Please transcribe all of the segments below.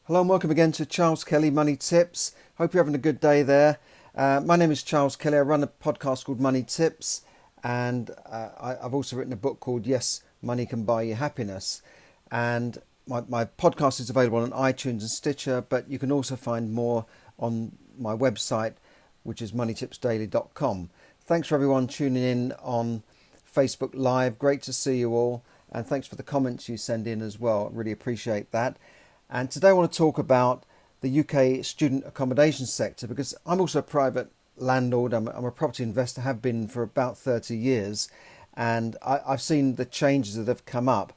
Hello and welcome again to Charles Kelly Money Tips. Hope you're having a good day there. My name is Charles Kelly. I run a podcast called Money Tips, and I've also written a book called Yes, Money Can Buy You Happiness. And my podcast is available on iTunes and Stitcher, but you can also find more on my website, which is moneytipsdaily.com. Thanks for everyone tuning in on Facebook Live. Great to see you all, and thanks for the comments you send in as well. I really appreciate that. And today I want to talk about the UK student accommodation sector, because I'm also a private landlord. I'm a property investor, have been for about 30 years, and I've seen the changes that have come up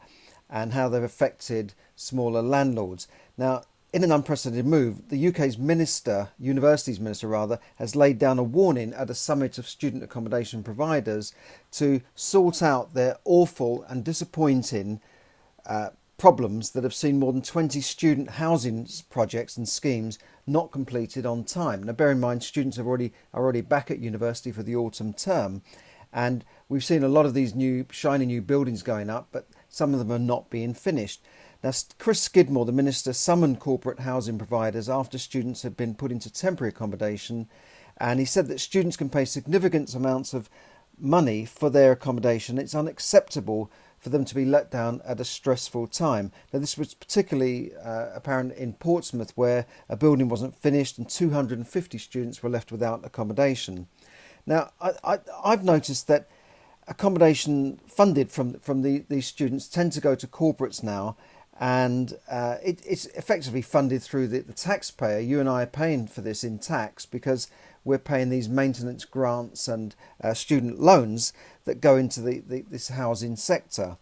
and how they've affected smaller landlords. Now, in an unprecedented move, the UK's university's minister, has laid down a warning at a summit of student accommodation providers to sort out their awful and disappointing problems that have seen more than 20 student housing projects and schemes not completed on time. Now, bear in mind, students are already back at university for the autumn term, and we've seen a lot of these shiny new buildings going up, but some of them are not being finished. Now, Chris Skidmore, the minister, summoned corporate housing providers after students had been put into temporary accommodation, and he said that students can pay significant amounts of money for their accommodation. It's unacceptable for them to be let down at a stressful time. Now, this was particularly apparent in Portsmouth, where a building wasn't finished and 250 students were left without accommodation. Now, I've noticed that accommodation funded from these students tend to go to corporates now, and it's effectively funded through the taxpayer. You and I are paying for this in tax because we're paying these maintenance grants and student loans that go into this housing sector.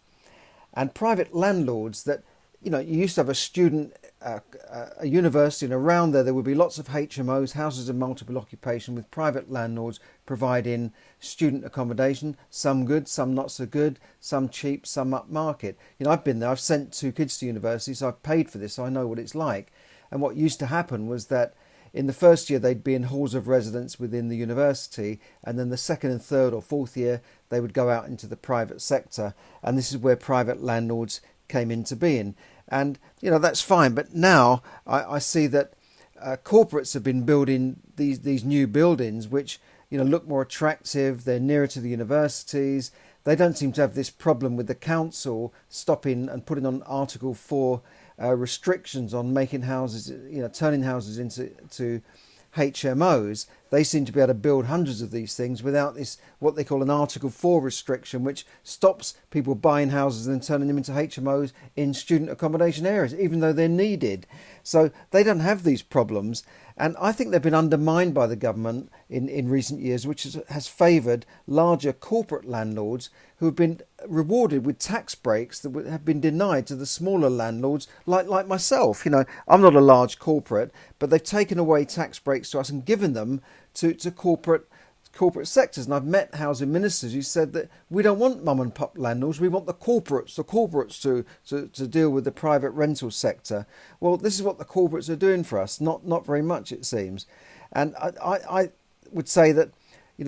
And private landlords that, you used to have a university, and around there would be lots of HMOs, houses of multiple occupation, with private landlords providing student accommodation, some good, some not so good, some cheap, some upmarket. I've been there, I've sent 2 kids to university, so I've paid for this, so I know what it's like. And what used to happen was that in the first year they'd be in halls of residence within the university, and then the second and third or fourth year they would go out into the private sector, and this is where private landlords came into being. And that's fine, but now I see that corporates have been building these new buildings which look more attractive. They're nearer to the universities. They don't seem to have this problem with the council stopping and putting on Article 4 restrictions on making houses, turning houses into HMOs. They seem to be able to build hundreds of these things without this, what they call an Article 4 restriction, which stops people buying houses and then turning them into HMOs in student accommodation areas, even though they're needed. So they don't have these problems. And I think they've been undermined by the government in recent years, which has favoured larger corporate landlords who have been rewarded with tax breaks that have been denied to the smaller landlords like myself. I'm not a large corporate, but they've taken away tax breaks to us and given them to corporate sectors. And I've met housing ministers who said that we don't want mum and pop landlords, we want the corporates to deal with the private rental sector. Well, this is what the corporates are doing for us, not very much, it seems. And I would say that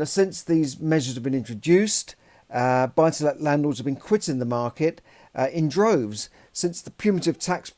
since these measures have been introduced, buy-to-let landlords have been quitting the market in droves. Since the punitive tax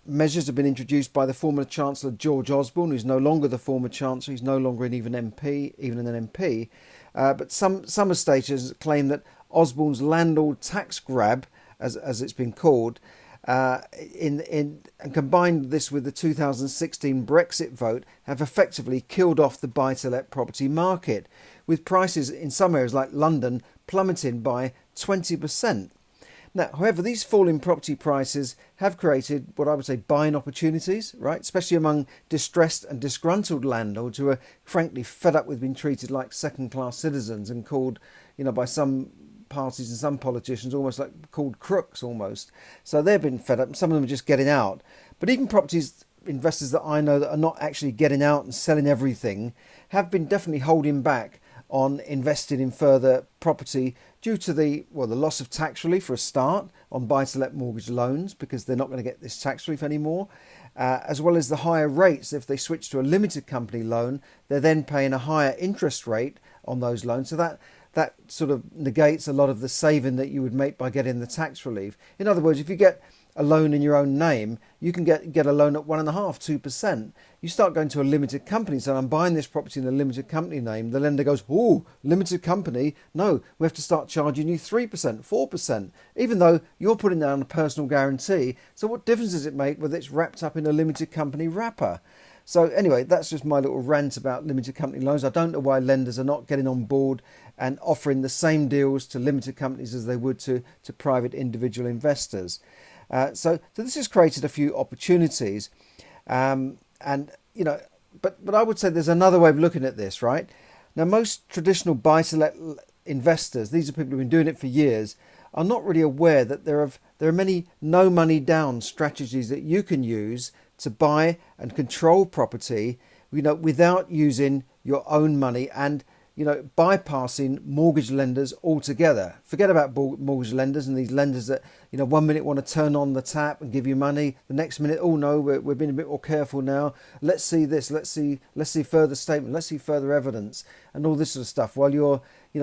measures have been introduced by the former Chancellor George Osborne, who's no longer the former Chancellor, he's no longer even an MP, but some estate agents claim that Osborne's landlord tax grab, as it's been called, and combined this with the 2016 Brexit vote, have effectively killed off the buy-to-let property market, with prices in some areas like London plummeting by 20%. Now, however, these falling property prices have created what I would say buying opportunities, right? Especially among distressed and disgruntled landlords who are frankly fed up with being treated like second-class citizens and called, by some parties and some politicians almost like called crooks almost. So they've been fed up, and some of them are just getting out. But even properties investors that I know that are not actually getting out and selling everything have been definitely holding back on investing in further property due to the loss of tax relief for a start on buy-to-let mortgage loans, because they're not going to get this tax relief anymore, as well as the higher rates. If they switch to a limited company loan, they're then paying a higher interest rate on those loans. So that sort of negates a lot of the saving that you would make by getting the tax relief. In other words, if you get a loan in your own name, you can get a loan at 1.5%, 2%. You start going to a limited company, so I'm buying this property in a limited company name. The lender goes, oh, limited company? No, we have to start charging you 3%, 4%, even though you're putting down a personal guarantee. So what difference does it make whether it's wrapped up in a limited company wrapper? So anyway, that's just my little rant about limited company loans. I don't know why lenders are not getting on board and offering the same deals to limited companies as they would to private individual investors. So this has created a few opportunities. But I would say there's another way of looking at this, right? Now, most traditional buy-to-let investors, these are people who've been doing it for years, are not really aware that there are many no money down strategies that you can use to buy and control property, without using your own money and, bypassing mortgage lenders altogether. Forget about mortgage lenders and these lenders that, 1 minute want to turn on the tap and give you money. The next minute, oh no, we're being a bit more careful now. Let's see this. Let's see further statement. Let's see further evidence and all this sort of stuff. While you're,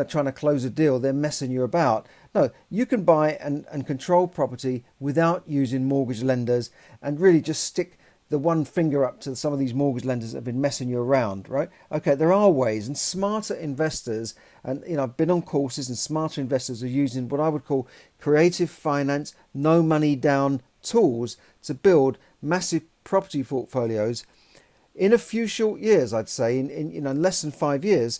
trying to close a deal, they're messing you about. No, you can buy and control property without using mortgage lenders and really just stick the one finger up to some of these mortgage lenders that have been messing you around, right? Okay, there are ways, and smarter investors, and I've been on courses, and smarter investors are using what I would call creative finance, no money down tools to build massive property portfolios in a few short years. I'd say in less than 5 years,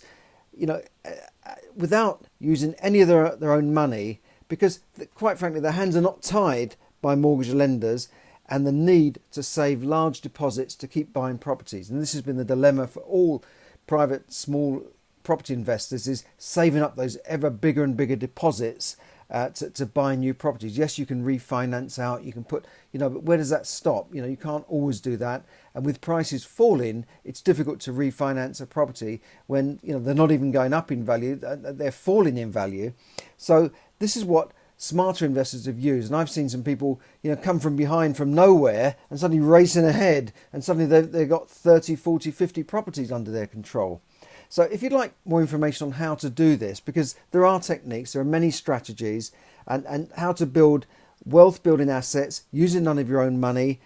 without using any of their own money, because quite frankly their hands are not tied by mortgage lenders and the need to save large deposits to keep buying properties. And this has been the dilemma for all private small property investors, is saving up those ever bigger and bigger deposits to buy new properties. Yes, you can refinance out, you can put, but where does that stop? You can't always do that. And with prices falling, it's difficult to refinance a property when, they're not even going up in value, they're falling in value. So this is what smarter investors have used, and I've seen some people come from behind from nowhere and suddenly racing ahead, and suddenly they've got 30, 40, 50 properties under their control. So if you'd like more information on how to do this, because there are techniques, there are many strategies, and how to build wealth building assets using none of your own money,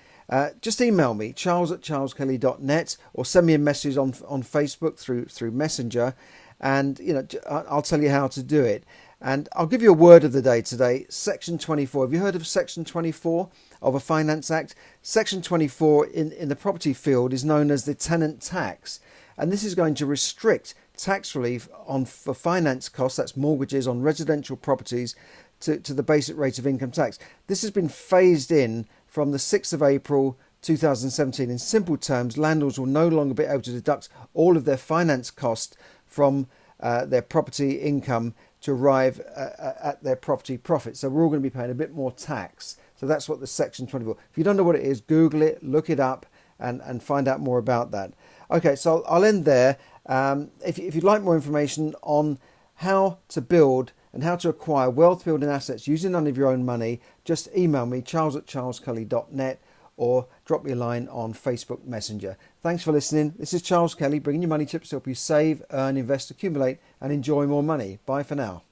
just email me, charles@charleskelly.net, or send me a message on Facebook through Messenger, and I'll tell you how to do it. And I'll give you a word of the day today. Section 24. Have you heard of Section 24 of a Finance Act? Section 24 in the property field is known as the tenant tax. And this is going to restrict tax relief for finance costs, that's mortgages on residential properties, to the basic rate of income tax. This has been phased in from the 6th of April 2017. In simple terms, landlords will no longer be able to deduct all of their finance costs from their property income to arrive at their property profit. So we're all going to be paying a bit more tax. So that's what the Section 24. If you don't know what it is, Google it, look it up, and find out more about that. Okay, so I'll end there. If you'd like more information on how to build and how to acquire wealth building assets using none of your own money, just email me, charles@charleskelly.net, or drop me a line on Facebook Messenger. Thanks for listening. This is Charles Kelly, bringing you money tips to help you save, earn, invest, accumulate, and enjoy more money. Bye for now.